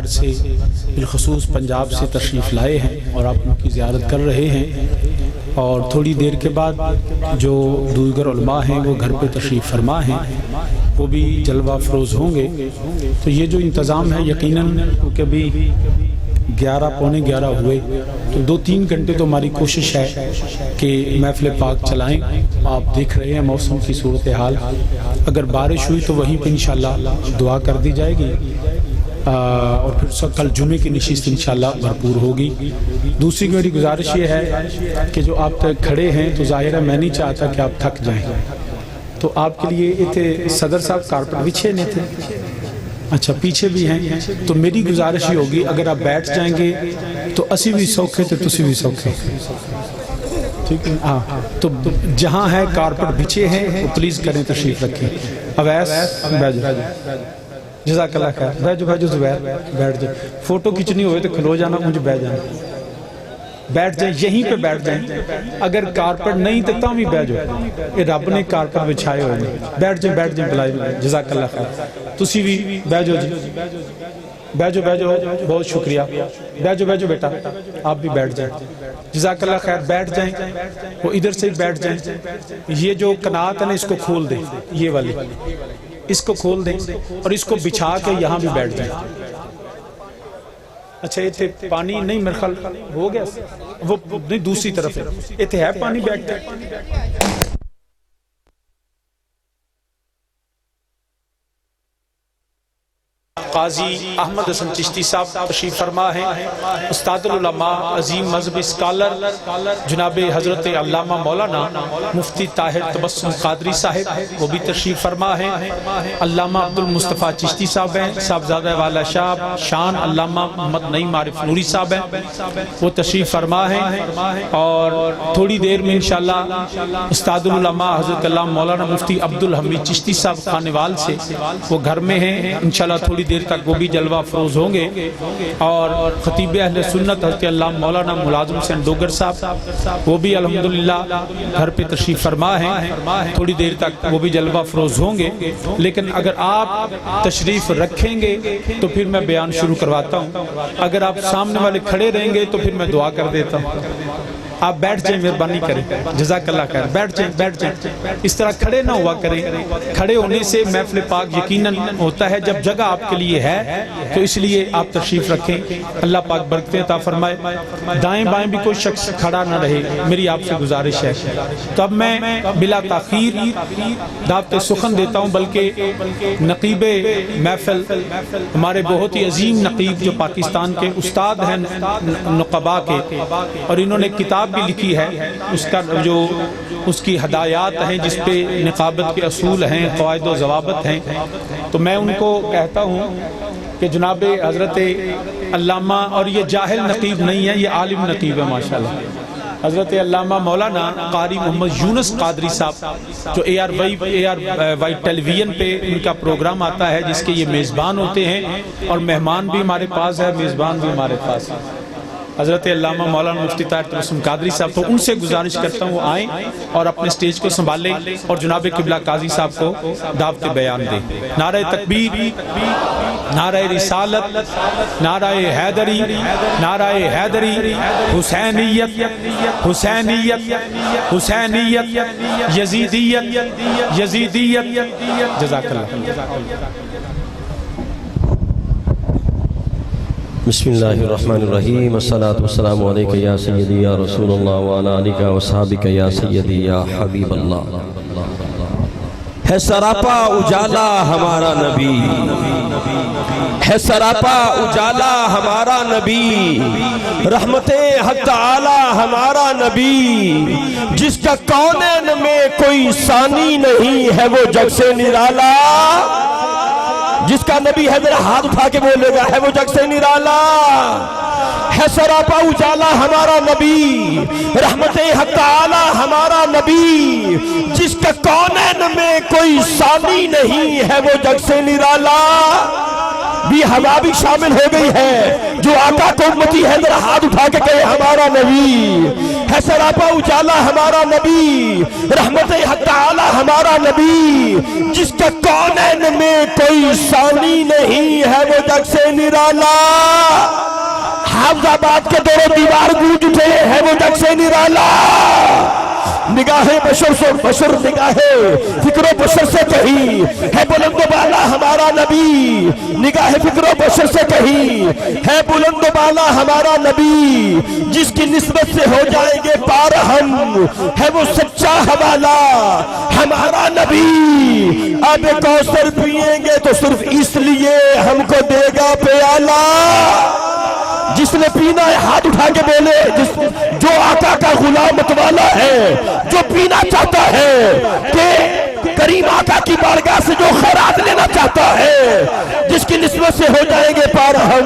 گھر سے بالخصوص پنجاب سے تشریف لائے ہیں اور آپ ان کی زیارت کر رہے ہیں، اور تھوڑی دیر کے بعد جو دیگر علماء ہیں وہ گھر پہ تشریف فرما ہیں، وہ بھی جلوہ افروز ہوں گے۔ تو یہ جو انتظام ہے یقیناً کہ بھی 11 پونے 11 ہوئے، تو 2-3 گھنٹے تو ہماری کوشش ہے کہ محفل پاک چلائیں۔ آپ دیکھ رہے ہیں موسم کی صورتحال، اگر بارش ہوئی تو وہیں پہ انشاءاللہ دعا کر دی جائے گی، اور پھر کل جمعے کی نشست انشاءاللہ بھرپور ہوگی۔ دوسری میری گزارش یہ ہے کہ جو آپ کھڑے ہیں تو ظاہر ہے میں نہیں چاہتا کہ آپ تھک جائیں، تو آپ کے لیے اتنے صدر صاحب کارپٹ بچھے نہیں تھے، اچھا پیچھے بھی ہیں، تو میری گزارش ہی ہوگی اگر آپ بیٹھ جائیں گے تو اسی بھی سوکھے تو تسی بھی سوکھے، ٹھیک ہے؟ تو جہاں ہے کارپٹ بچھے ہیں وہ پلیز کریں، تشریف رکھیں۔ اویس بیٹھ جاؤ، جزاک اللہ خیر، بیٹھ جاؤ زبیر، بیٹھ جاؤ، فوٹو کھینچنی ہوئے تو کھلو جانا، مجھے بیٹھ جانا، بیٹھ جائیں، یہیں پہ بیٹھ جائیں، اگر کارپٹ نہیں تو تاں بھی بیٹھ جاؤ، یہ رب نے کارپٹ بچھائے ہوئے ہیں، بیٹھ جائیں بلائی، جزاک اللہ خیر، تسی بھی بیٹھ جاؤ جی، بیٹھ جاؤ، بہت شکریہ، بیٹھ جاؤ بیٹا، آپ بھی بیٹھ جائیں، جزاک اللہ خیر، بیٹھ جائیں، وہ ادھر سے بیٹھ جائیں، یہ جو کنات ہے نا اس کو کھول دیں، یہ والی اس کو کھول دیں اور اس کو بچھا کے یہاں بھی بیٹھ جائیں۔ اچھا یہ پانی نہیں، میرے خیال ہو گیا، وہ نہیں دوسری طرف ہے، یہ ہے پانی، بیٹھتے ہیں۔ قاضی احمد حسن چشتی صاحب تشریف فرما ہیں، استاد العلماء عظیم مذہب اسکالر جناب حضرت علامہ مولانا مفتی طاہر تبسم قادری صاحب، وہ بھی تشریف فرما ہیں، علامہ عبد المصطفیٰ چشتی صاحب ہیں، صاحبزادہ والا شاہ شان علامہ محمد نعیم عارف نوری صاحب ہیں، وہ تشریف فرما ہیں، اور تھوڑی دیر میں انشاءاللہ استاد العلماء حضرت علامہ مولانا مفتی عبد الحمید چشتی صاحب خانوال سے وہ گھر میں ہیں، انشاءاللہ تھوڑی دیر تک وہ بھی جلوہ افروز ہوں گے، اور خطیب اہل سنت حضرت علامہ مولانا ملازم حسین ڈوگر صاحب وہ بھی الحمدللہ گھر پہ تشریف فرما ہیں، تھوڑی دیر تک وہ بھی جلوہ افروز ہوں گے۔ لیکن اگر آپ تشریف رکھیں گے تو پھر میں بیان شروع کرواتا ہوں، اگر آپ سامنے والے کھڑے رہیں گے تو پھر میں دعا کر دیتا ہوں۔ آپ بیٹھ جائیں، مہربانی کریں، جزاک اللہ خیر، بیٹھ جائیں، اس طرح کھڑے نہ ہوا کریں، کھڑے ہونے سے محفل پاک یقیناً ہوتا ہے، جب جگہ آپ کے لیے ہے تو اس لیے آپ تشریف رکھیں، اللہ پاک برکتیں عطا فرمائے، دائیں بائیں بھی کوئی شخص کھڑا نہ رہے، میری آپ سے گزارش ہے۔ تو اب میں بلا تاخیر دعوت سخن دیتا ہوں، بلکہ نقیب محفل ہمارے بہت ہی عظیم نقیب جو پاکستان کے استاد ہیں نقبا کے، اور انہوں نے کتاب بھی لکھی ہے، اس کا جو اس کی ہدایات ہیں جس پہ نقابت کے اصول ہیں، قواعد و ضوابط ہیں، تو میں ان کو کہتا ہوں کہ جناب حضرت علامہ، اور یہ جاہل نقیب نہیں ہے، یہ عالم نقیب ہے ماشاءاللہ، حضرت علامہ مولانا قاری محمد یونس قادری صاحب جو اے آر وائی ٹیلی ویژن پہ ان کا پروگرام آتا ہے، جس کے یہ میزبان ہوتے ہیں، اور مہمان بھی ہمارے پاس ہے، میزبان بھی ہمارے پاس ہے، حضرت علامہ مولانا مفتی طاہر تبسم قادری صاحب، تو ان سے گزارش کرتا ہوں وہ آئیں اور اپنے سٹیج کو سنبھالیں اور جناب قبلہ قاضی صاحب کو دعوت بیان دیں۔ نعرہ تکبیر، نعرہ رسالت، نعرہ حیدری، نعرہ حیدری، حسینیت، حسینیت، حسینیت، یزیدیت، یزیدیت، جزاک اللہ۔ بسم اللہ الرحمن الرحیم، الصلاة والسلام علیکہ یا سیدی یا رسول اللہ وعلا علیکہ وصحابکہ یا سیدی یا حبیب اللہ۔ ہے سراپا اجالا ہمارا نبی، ہے سراپا اجالا ہمارا نبی، رحمت حق تعالی ہمارا نبی، جس کا کونین میں کوئی ثانی نہیں ہے وہ جگ سے نرالا، جس کا نبی ہے ذرا ہاتھ اٹھا کے بولے گا ہے وہ جگ سے نرالا، ہے سراپا اجالا ہمارا نبی، رحمت حق تعالی ہمارا نبی، جس کا کونین میں کوئی ثانی نہیں ہے وہ جگ سے نرالا۔ بھی ہوا بھی شامل ہو گئی ہے، جو آقا کو امتی ہے ذرا ہاتھ اٹھا کے کہے ہمارا نبی، ہے سراپا اجالا ہمارا نبی، رحمت حق تعالی ہمارا نبی، جس کا کونین میں کوئی ثانی نہیں ہے وہ جگ سے نرالا، حافظ آباد کے دور و دیوار گونج اٹھے ہے وہ جگ سے نرالا، نگاہ بشر سے بشر نگاہ فکر و بشر سے کہیں ہے بلند و بالا ہمارا نبی، نگاہ فکر و بشر سے کہیں ہے بلند و بالا ہمارا نبی، جس کی نسبت سے ہو جائیں گے پار ہم ہے وہ سچا حوالہ ہمارا نبی، آب کوثر پئیں گے تو صرف اس لیے ہم کو دے گا پیالہ، جس نے پینا ہے ہاتھ اٹھا کے بولے، جو آقا کا غلام متوالا ہے، جو پینا چاہتا ہے کہ کریم آقا کی بارگاہ سے جو خیرات لینا چاہتا ہے، جس کی نسبت سے ہو جائیں گے پار ہم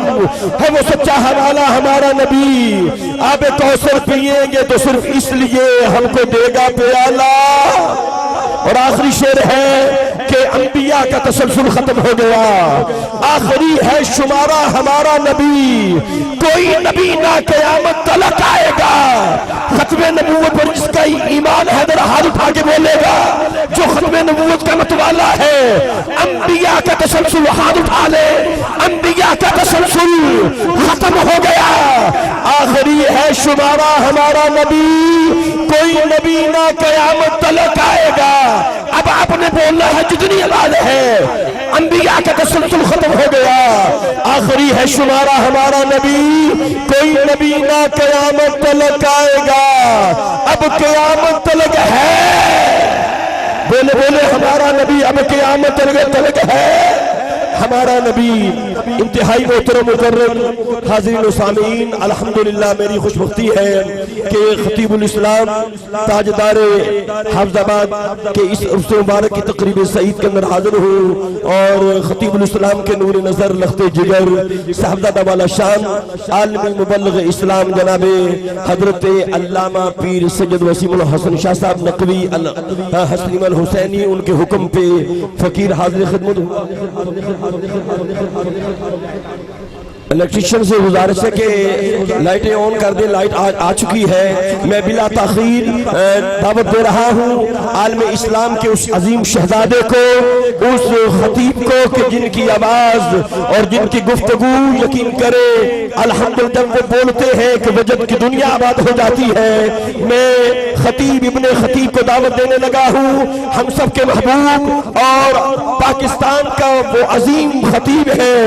ہے وہ سچا حوالہ ہمارا نبی، آب کوثر پئیں گے تو صرف اس لیے ہم کو دے گا پیالہ۔ اور آخری شعر ہے کہ انبیاء کا تسلسل ختم ہو گیا، آخری ہے شمارہ ہمارا نبی، کوئی نبی نہ قیامت تلک آئے گا، ختم نبوت پر جس کا ایمان ہے در ہاتھ اٹھا کے بولے گا، جو ختم نبوت کا متوالا ہے، انبیاء کا تسلسل ہاتھ اٹھا لے، انبیاء کا تسلسل ختم ہو گیا، آخری ہے شمارہ ہمارا نبی، کوئی نبی نہ قیامت تلک آئے گا۔ اب آپ نے بولنا ہے جتنی آواز ہے، انبیاء کا تسلسل ختم ہو گیا، آخری ہے شمارہ ہمارا نبی، کوئی نبی نہ قیامت تلک آئے گا، اب قیامت تلک ہے، بولے بولے ہمارا نبی اب قیامت تلک ہے، ہمارا نبی۔ انتہائی محترم مکرم حاضرین و سامعین، الحمدللہ میری خوش بختی ہے کہ خطیب الاسلام تاجدار حافظ آباد کے اس عرص مبارک کی تقریب سعید کے اندر حاضر ہوں، اور خطیب الاسلام کے نور نظر لخت جگر صاحبزادہ والا شان عالمی مبلغ اسلام جناب حضرت علامہ پیر سید وسیم الحسن شاہ صاحب نقوی حسنیم الحسینی، ان کے حکم پہ فقیر حاضر خدمت۔ الیکٹریشن سے گزارش ہے کہ لائٹیں آن کر دیں، لائٹ آ چکی ہے، میں بلا تاخیر دعوت دے رہا ہوں عالم اسلام کے اس عظیم شہزادے کو، اس خطیب کو کہ جن کی آواز اور جن کی گفتگو یقین کرے الحمدللہ جب وہ بولتے ہیں کہ وجد کی دنیا آباد ہو جاتی ہے۔ میں خطیب ابن خطیب کو دعوت دینے لگا ہوں، ہم سب کے محبوب اور پاکستان کا وہ عظیم خطیب ہے،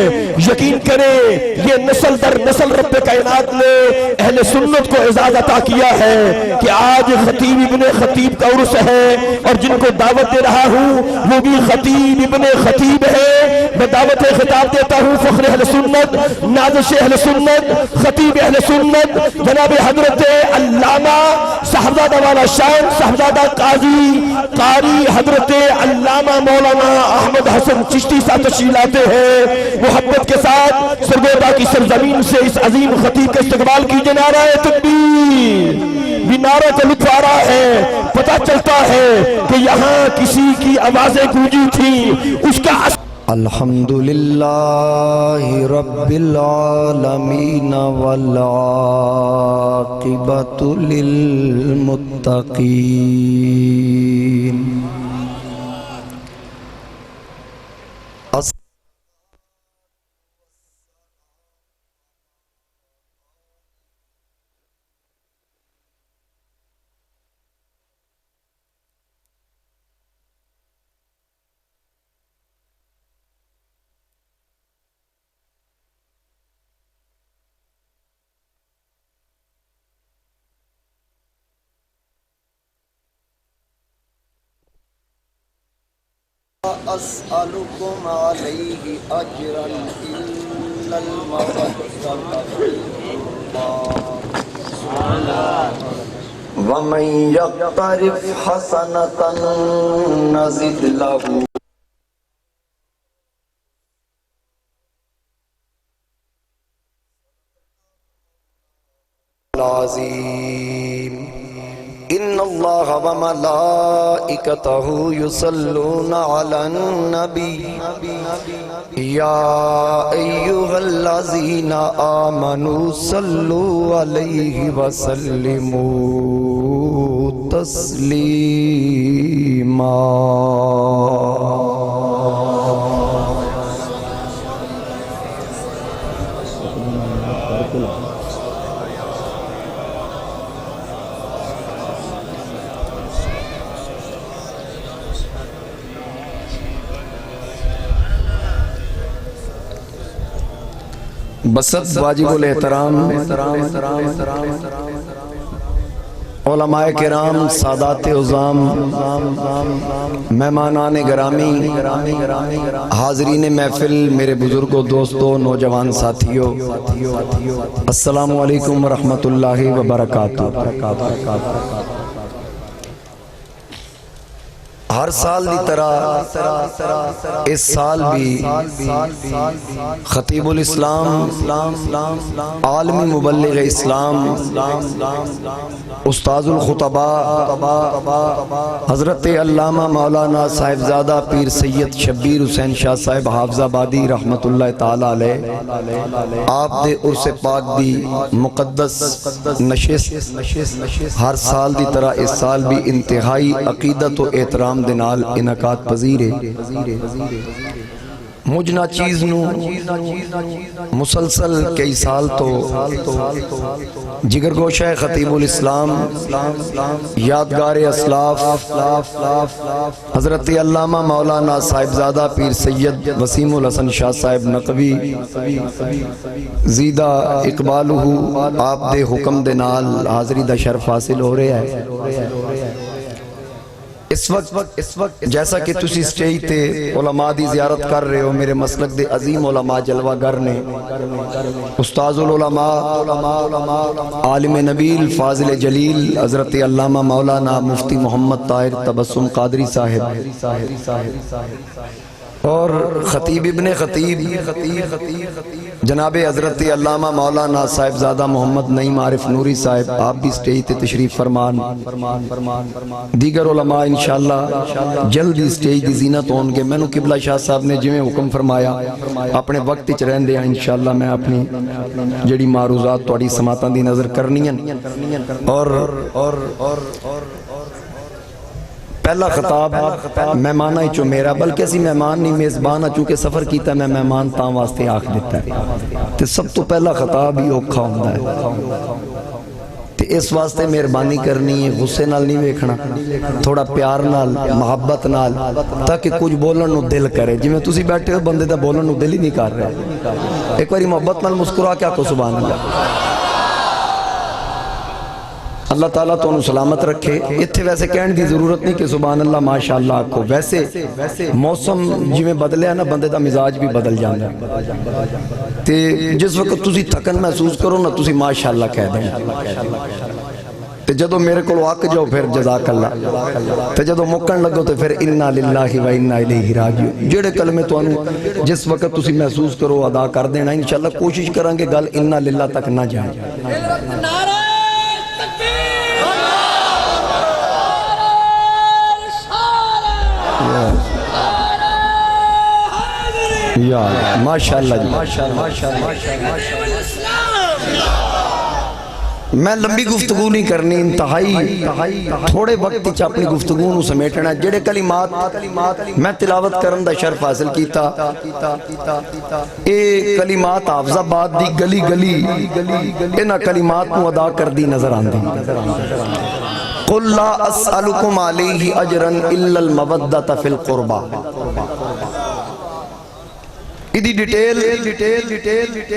یقین کرے یہ نسل در نسل رب کائنات نے اہل سنت کو اعزاز عطا کیا ہے کہ آج خطیب ابن خطیب کا عرس ہے، اور جن کو دعوت دے رہا ہوں وہ بھی خطیب ابن خطیب ہے۔ میں دعوت خطاب دیتا ہوں فخر اہل سنت، نازش اہل سنت، خطیب اہل سنت جناب حضرت علامہ صاحبزادہ والا شان صاحبزادہ قاری حضرت علامہ مولانا احمد حسن چشتی صاحب تشریف لاتے ہیں، محبت کے ساتھ سرگودا کی سرزمین سے اس عظیم خطیب کا استقبال کیجئے۔ نعرہ تکبیر، بھی نعرہ کا لطف آ رہا ہے، پتہ چلتا ہے کہ یہاں کسی کی آوازیں گونجی تھیں، اس کا الحمدللہ رب العالمین والعاقبۃ للمتقین۔ أسألكم عليه أجرا إلا المودة في القربى ومن يقترف حسنة نزد له العظيم۔ ان اللہ وملائکتہ یصلون علی النبی یا ایہا الذین آمنوا صلوا علیہ وسلموا تسلیما. بسط واجب الاحترام علماء کرام، سادات عظام، مہمانان گرامی، حاضرین محفل، میرے بزرگوں، دوستوں، نوجوان ساتھیوں، السلام علیکم ورحمۃ اللہ وبرکاتہ. ہر سال دی طرح اس سال بھی خطیب الاسلام، عالمی مبلغ اسلام، استاذ الخطباء حضرت علامہ مولانا صاحبزادہ پیر سید شبیر حسین شاہ صاحب حافظ آبادی رحمت اللہ تعالی علیہ آپ دے عرس پاک دی مقدس نشست ہر سال دی طرح اس سال بھی انتہائی عقیدت و احترام دے نال انعقاد پذیر ہے. مجھنا چیز نو مسلسل کئی سال تو جگر گوشہ خطیب الاسلام، یادگار اسلاف حضرت علامہ مولانا صاحبزادہ پیر سید وسیم الحسن شاہ صاحب نقوی زیدہ اقبالہ آپ دے حکم دے نال حاضری دا شرف حاصل ہو رہا ہے. اس وقت جیسا کہ تسی سٹیج تے علماء دی زیارت کر رہے ہو، میرے مسلک دے عظیم علماء جلوہ گر نے، استاذ العلماء عالم نبیل فاضل جلیل حضرت علامہ مولانا مفتی محمد طاہر تبسم قادری صاحب اور خطیب ابن خطیب جناب حضرت علامہ مولانا صاحبزادہ محمد نعیم عارف نوری صاحب آپ بھی سٹیج تے تشریف فرمان. دیگر علماء انشاءاللہ جلدی سٹیج دی زینت ہون گے. میں نو قبلہ شاہ صاحب نے جویں حکم فرمایا اپنے وقت وچ رہن دے انشاءاللہ میں اپنی جڑی معروضات تواڈی سماعتاں دی نظر کرنی اور پہلا خطاب مہمانہ ہی چو میرا، بلکہ اسی مہمان نہیں میزبان ہاں، چونکہ سفر کیتا میں مہمان تاں واسطے آکھ دیتا ہے تے سب تو پہلا خطاب ہی اوکھا ہوندہ ہے تے اس واسطے مہربانی کرنی ہے، غصے نال نہیں ویکھنا، تھوڑا پیار نال، محبت نال، تاکہ کچھ بولن نو دل کرے. جی میں تسی بیٹھے ہو بندے دا بولن نو دل ہی نہیں کر رہا، ایک باری محبت نال مسکرا کیا کو سبحان اللہ. اللہ تعالیٰ تو انہوں سلامت رکھے. اتھے ویسے کہنے دی ضرورت نہیں کہ سبحان اللہ ماشاءاللہ کو، ویسے موسم جی میں بدلے ہیں نا بندے دا مزاج بھی بدل جانا ہے تے جس وقت تسی تھکن محسوس کرو نا تسی ماشاءاللہ کہہ دیں تے جدو میرے کو آک جاؤ پھر جزاک اللہ تے جدو مکن لگو تے پھر انا للہ و انا الیہ راجعون. جڑے کلمے تو انہوں جس وقت تسی محسوس کرو ادا کر دینا انشاءاللہ. کوشش کریں گے گل انا للہ تک نہ جائیں. یا ماشاءاللہ جی. میں لمبی گفتگو نہیں کرنی، انتہائی تھوڑے وقت چ اپنی گفتگو نو سمیٹنا. جڑے کلمات میں تلاوت کرن دا شرف حاصل کیتا اے کلمات حافظ آباد دی گلی انہاں کلمات نو ادا کر دی نظر آندی. قل لا اسألکم علیہ اجرا الا المودۃ فی القربى. ادھی ڈیٹیل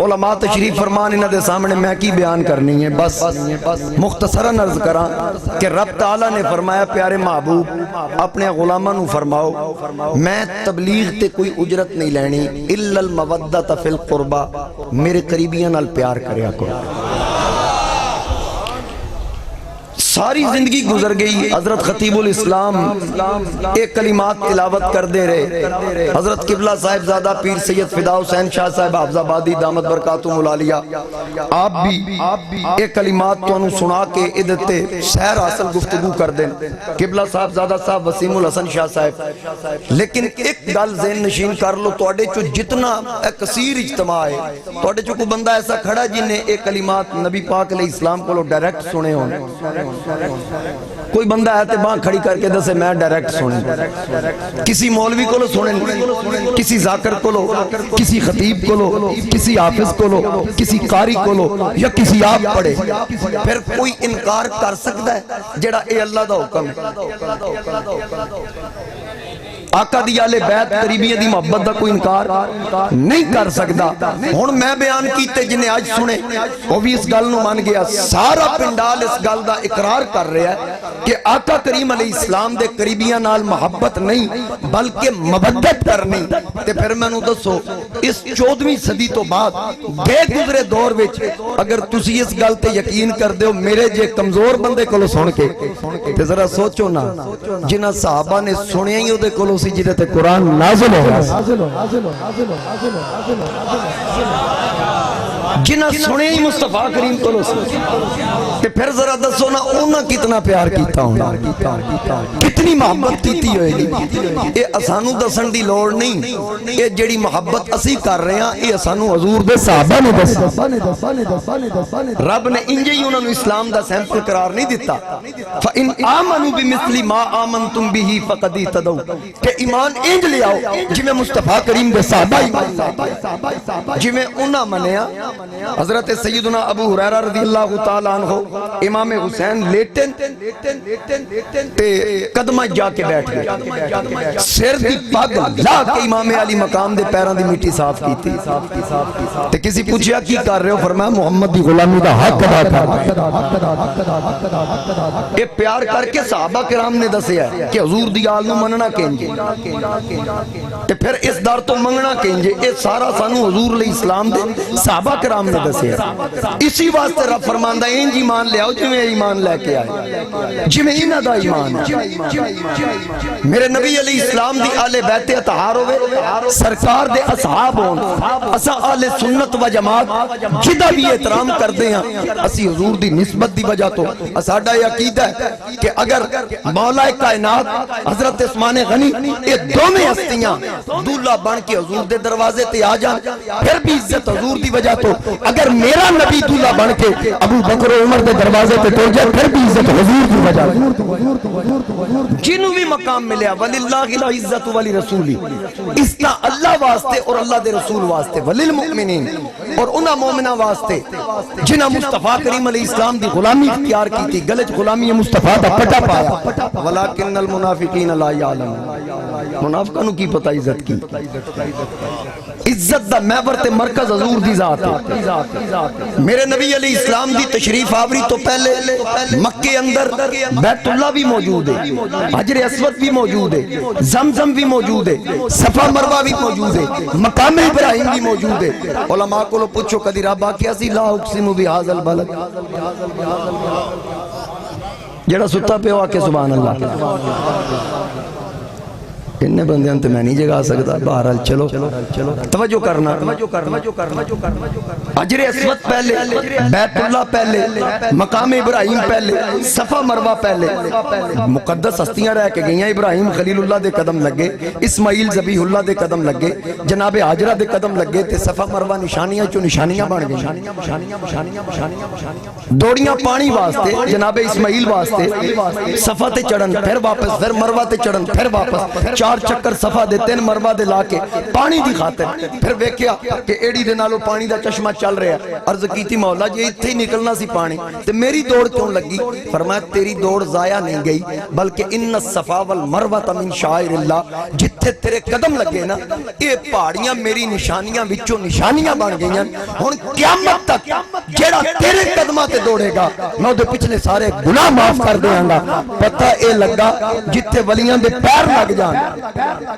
علماء تشریف فرمان انہاں دے سامنے میں کی بیان کرنی ہے، بس مختصراً عرض کراں کہ رب تعالیٰ نے فرمایا پیارے محبوب اپنے غلاماں نو فرماؤ میں تبلیغ تے کوئی اجرت نہیں لینی، الا المودۃ فی القربى، میرے قریبیاں نال پیار کریا کرو. ساری زندگی گزر گئی. حضرت خطیب الاسلام ایک کلمات تلاوت کر دے رہے. حضرت قبلہ صاحب زادہ پیر سید فدا حسین شاہ صاحب حافظ آبادی دامت برکاتہم العالیہ آپ بھی ایک کلمات تو انہوں سنا کے ادھتے سیر حاصل گفتگو کر دیں. قبلہ صاحب زادہ صاحب وسیم الحسن شاہ صاحب. لیکن ایک گل ذہن نشین کر لو, توڑے چو جتنا کثیر اجتماع ہے, توڑے چو کوئی بندہ ایسا کھڑا جنہیں ایک کلمات نبی پاک علیہ السلام کو لو ڈائریکٹ سنے ہونے. کوئی بندہ ہے تے باں کھڑی کر کے دسے میں ڈائریکٹ سنے. کسی مولوی کو لو سنے, کسی ذاکر کو لو, کسی خطیب کو لو, کسی حافظ کو لو, کسی قاری کو لو, یا کسی آپ پڑھے. پھر کوئی انکار کر سکتا ہے جڑا اے اللہ دا حکم ہے. آقا دی آلِ بیت قریبیہ دی محبت دا کوئی انکار نہیں کر سکتا. ہون میں بیان کیتے جنہیں آج سنے وہ بھی اس گل نو مان گیا. سارا پنڈال اس گل دا اقرار کر رہا ہے کہ آقا کریم علیہ السلام دے قریبیہ نال محبت نہیں بلکہ مبدت کرنی. تے پھر میں نو دسو اس 14ویں صدی تو بعد بے گزرے دور وچ اگر تسی اس گل تے یقین کر دیو میرے جے کمزور بندے کولو سن کے تے ذرا سوچو نا جنہ صحابہ نے سنیا ہی دے کولو سی جدے تے قرآن نازل ہو جنہ سنے ہی مصطفیٰ کریم کو لو کہ پھر ذرا دسو نا اونا کتنا پیار کیتا ہوں, کتنی محبت کیتی ہوئے گی. اے اسانو دسن دی لوڑ نہیں, اے جڑی محبت اسی کر رہے ہیں اے اسانو حضور دے صحابہ نے دس. رب نے انجے ہی انہوں نے اسلام دا سیمپل قرار نہیں دیتا. فَإِنْ آمَنُوا بِمِثْلِ مَا آمَنْتُمْ بِهِ فَقَدْ اهْتَدَوْا کہ ایمان انج لے آؤ جی میں مصطفیٰ کریم دے صحابہ ایمان جی میں انہاں منیا. حضرت سیدنا ابو ہریرہ رضی اللہ تعالیٰ عنہ امام حسین لیٹن تے قدمہ جا کے بیٹھ گئے, سر دی پاگ لا کے امام علی مقام دے پیران دی مٹی صاف کی تھی. تے کسی پوچھیا کی کر رہے ہو, فرمایا محمد دی غلامی دا حق ادا کر. اے پیار کر کے صحابہ کرام نے دسیا ہے کہ حضور دی آل نو مننا کینجے تے پھر اس دار تو منگنا کینجے. اے سارا سانو حضور علیہ السلام دے صحابہ کرام نے دسیا. اسی واسطے رب فرماندہ انج ایمان لے آؤ جمیں ایمان لے کے آئے, جمیں انہ دا ایمان میرے نبی علیہ السلام دی آل بیت اطہار ہوئے, سرکار دے اصحاب ہون, اسا آل سنت و جماعت جدہ بھی احترام کر دے ہیں اسی حضور دی نسبت دی وجہ تو اساڑا یہ عقیدہ ہے کہ اگر مولا کائنات حضرت عثمان غنی یہ دونوں ہستیاں دولہ بن کے حضور دے دروازے تے آ جان پھر بھی عزت حضور دی وجہ تو, اگر میرا نبی دولہ بن کے ابو بکر و عمر دے دروازے تے ٹر جائے پھر بھی عزت حضور دی وجہ جنہوں بھی مقام ملیا وللہ العزت ولی رسولی, اس کا اللہ واسطے اور اللہ دے رسول واسطے, وللمؤمنین اور انہا مومنہ واسطے جنہا مصطفیٰ کریم علیہ السلام دی غلامی اختیار کی تھی. گلچ غلامی مصطفیٰ دا پٹا پایا ولیکن المنافقین لا یعلم, منافقانوں کی پتہ عزت کی. عزت دا محور تے مرکز حضور دی ذات ہے. میرے نبی علیہ السلام دی تشریف آوری تو پہلے مکے اندر بیت اللہ بھی موجود ہے, حجر اسود بھی موجود ہے, زمزم بھی موجود ہے, صفا مروہ بھی موجود ہے, مقام ابراہیم بھی موجود ہے. علماء کو لو پوچھو کدی رابا کیا سی لا اقسم بہذا البلد جڑا ستا پہ ہوا کہ سبحان اللہ انہیں بندیاں تے میں نہیں جگہ سکتا. بہرحال چلو توجہ کرنا, حجر اسود پہلے, بیت اللہ پہلے, مقام ابراہیم پہلے, صفا مروہ پہلے. مقدس ہستیاں رہ کے گئیاں, ابراہیم خلیل اللہ دے قدم لگے, اسماعیل ذبیح اللہ دے قدم لگے, جناب حاجرہ دے قدم لگے تے صفا مروہ نشانیاں چو نشانیاں بن گئیں. دوڑیاں پانی واسطے جناب اسماعیل واسطے, صفا تے چڑھن پھر واپس, پھر مروہ تے چڑھن پھر واپس, 4 چکر صفا دے 3 مروہ دے لا کے پانی دی خاطر. پھر ویکھیا کہ ایڑی دے نالو پانی دا چشمہ چل رہا ہے, عرض کیتی مولا جی اتھے ہی نکلنا سی پانی تے میری دوڑ کیوں لگی؟ فرمایا تیری دوڑ ضائع نہیں گئی بلکہ ان الصفا والمروہ من شعائر اللہ, جتھے تیرے قدم لگے نا اے پہاڑیاں میری نشانیاں وچوں نشانیاں بن گئیاں. ہن قیامت تک جیڑا تیرے قدماں تے دوڑے گا میں دے پچھلے سارے گناہ معاف کر دیاں گا. پتہ اے لگا جتھے ولیاں دے پیر لگ جان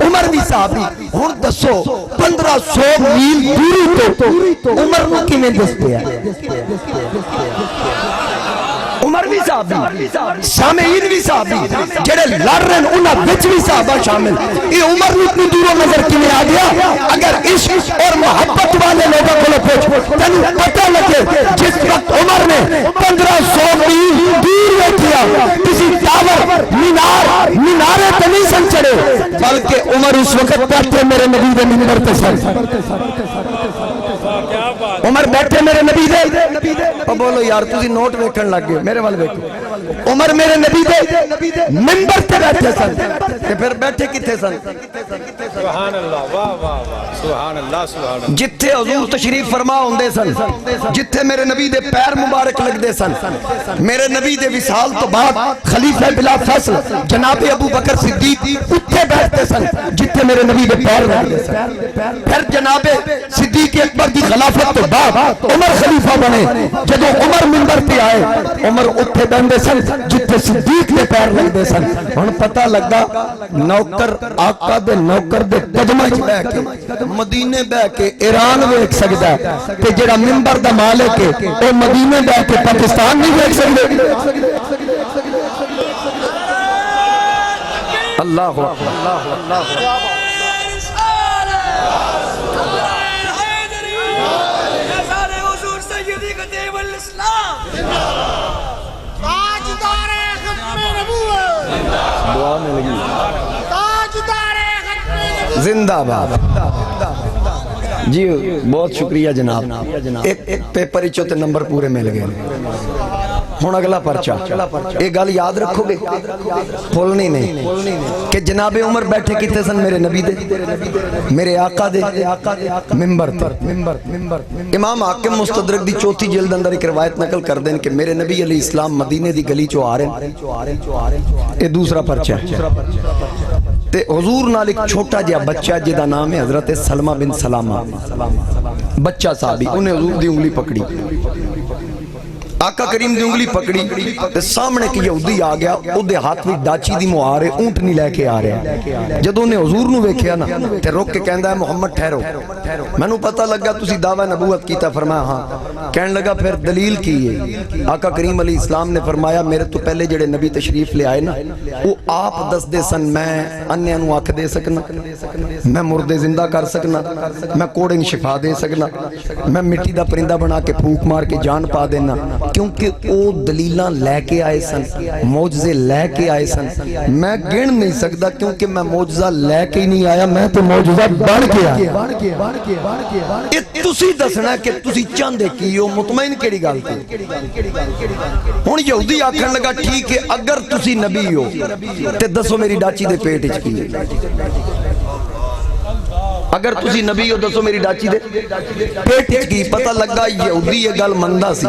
عمر بھی صحابی ہن دسو 1500 میل دوری تو عمر نو کیویں دستے ہیں عمر بھی صحابی سامعین بھی صحابی جڑے لڑ رہے ہیں انہاں وچ بھی صحابہ شامل یہ عمر نو اتنی دوروں نظر کیویں آ گیا اگر عشق اور محبت والے لوگوں کو پوچھ تینوں پتہ لگے جس وقت عمر نے 1500 میل دور بیٹھیا کسی ٹاور مینارے تے نہیں سن چڑھے بلکہ عمر اس وقت بیٹھے میرے نبی دے منبر تے سن عمر بیٹھے میرے نبی دے بولو یار تسی نوٹ ویکھن لگ گئے میرے وال ویکھو عمر میرے نبی دے منبر تے بیٹھے سن تے پھر بیٹھے کتھے سن سبحان اللہ واہ واہ واہ سبحان اللہ سبحان اللہ جتھے حضور تشریف فرما ہوندے سن جتھے میرے نبی دے پیر مبارک لگدے سن میرے نبی دے وصال تو بعد خلیفہ بلا فصل جناب ابو بکر صدیق اتھے بیٹھتے سن جتھے میرے نبی دے پیر لگدے سن پھر جناب صدیق اکبر دی خلافت تو بعد عمر خلیفہ بنے جدوں عمر منبر پہ آئے عمر اتھے بیٹھتے سن جتھے صدیق دے پیر لگدے سن ہن پتہ لگا نوکر آقا دے نوکر دے قدماں وچ بیٹھ کے مدینے بیٹھ کے ایران ویکھ سکدا ہے تے جڑا منبر دا مالک ہے او مدینے بیٹھ کے پاکستان نہیں ویکھ سکدے اللہ اکبر دعا میں لگی زندہ باد جی بہت شکریہ جناب ایک پیپر ہی چوتے نمبر پورے مل گئے ہون اگلا پرچہ ایک گل یاد رکھو گے بھولنی نہیں کہ جناب عمر بیٹھے کتے سن میرے نبی دے میرے آقا دے منبر پر امام حاکم مستدرک دی چوتھی جلد اندر ایک روایت نقل کر دیں کہ میرے نبی علیہ السلام مدینے دی گلی چو آ رہے ہیں یہ دوسرا پرچہ تے حضور نال ایک چھوٹا جہا بچہ جدا نام ہے حضرت سلمہ بن سلامہ بچہ صحابی انہیں حضور دی انگلی پکڑی آقا کریم دی انگلی پکڑی تے سامنے کی یہودی آ گیا او دے ہاتھ میں ڈاچی دی موارے اونٹ نہیں لے کے آ رہے جدوں نے حضور نو ویکھیا نا تے روک کے کہندا ہے محمد ٹھہرو مینوں پتہ لگا تسی دعویٰ نبوت کیتا فرمایا ہاں کہنے لگا پھر دلیل کی ہے آقا کریم علیہ السلام نے فرمایا میرے تو پہلے جڑے نبی تشریف لے آئے نا وہ آپ دس دے سن میں انیاں نو آنکھ دے سکنا میں مردے زندہ کر سکنا میں کوڑے نو شفا دے سکنا میں مٹی دا پرندہ بنا کے پھونک مار کے جان پا دینا کیونکہ او دلیلاں لے کے آئے سن معجزے لے کے آئے سن میں گن نہیں سکتا کیونکہ میں معجزہ لے کے ہی نہیں آیا میں تو معجزہ بڑھ کے آیا یہ تسی دسنا کہ تسی چاندے کیو مطمئن کیڑی گل تھی ہن یہودی آکھن لگا ٹھیک ہے اگر تسی نبی ہو تے دسو میری ڈاچی دے پیٹ وچ کی ہے اگر تسی نبی ہو دسو میری ڈاچی دے پیٹ وچ کی پتہ لگا یہودی یہ گل مندا سی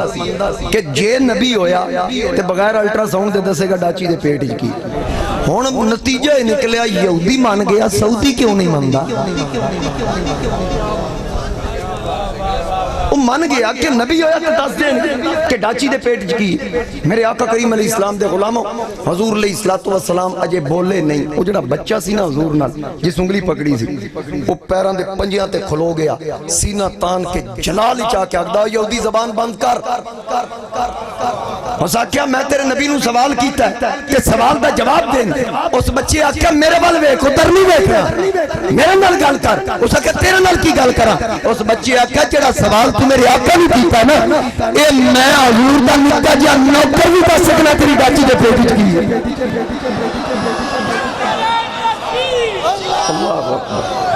کہ جے نبی ہویا تے بغیر الٹرا ساؤنڈ دے دسے گا ڈاچی دے پیٹ وچ کی ہن نتیجہ نکلیا یہودی مان گیا سعودی کیوں نہیں مندا وہ من گیا کہ نبی ہویا تو دس دیں کہ ڈاچی دے پیٹ کی میرے آقا کریم علیہ السلام دے غلاموں حضور علیہ السلام اجے بولے نہیں وہ جڑا بچہ سی نا حضور نال جس انگلی پکڑی سی وہ پیران دے پنجیاں تے کھلو گیا سینہ تان کے جلال چاہ کے اگدا یہودی زبان بند کر اسا کیا میں تیرے نبی نو سوال کیتا ہے کہ سوال دا جواب دیں اس بچے آکھیا میرے وال ویکھ ادھر نہیں ویکھنا میرے نال گل کر اسا کہ تیرے نال کی گل کراں اس بچے آکھیا جڑا سوال تو میرے آقا بھی کیتا ہے نا اے میں حضور دا نکا جا نوکر بھی دس سکنا تیری ڈاچی دے پیٹ وچ کی ہے اللہ اکبر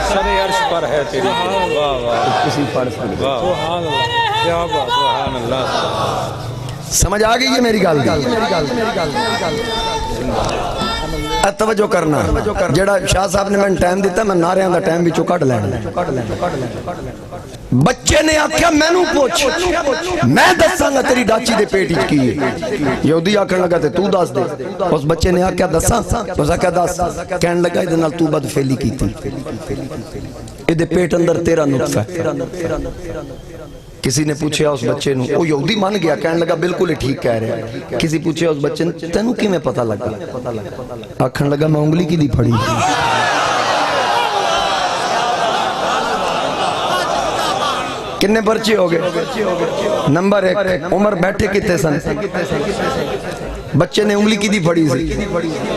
سر عرش پر ہے تیری واہ واہ کسی پڑھ سکتے سبحان اللہ کیا بات سبحان اللہ سمجھ آ گئی ہے میری گل توجہ کرنا جڑا شاہ صاحب نے میں ٹائم دیتا میں نعریاں دا ٹائم وچوں کڈ لینا بچے نے آکھیا مینوں پوچھ میں دساں گا تیری ڈاچی دے پیٹ وچ کی ہے یہودی آکھن لگا تے تو دس دے اس بچے نے آکھیا دساں اس آکھیا دس کہن لگا اے دے نال تو بد فعلی کیتی اے دے پیٹ اندر تیرا نطفہ ہے کسی نے پوچھا اس بچے نو، وہ یہودی مان گیا، کہنے لگا بالکل ہی ٹھیک کہہ رہے ہیں۔ کسی پوچھا اس بچے نے تینوں کی میں پتہ لگا، آکھن لگا میں انگلی کی دی پھڑی۔ کتنے پرچے ہو گئے؟ نمبر 1، عمر بیٹھے کتے سن؟ بچے نے انگلی کی دی پھڑی سی،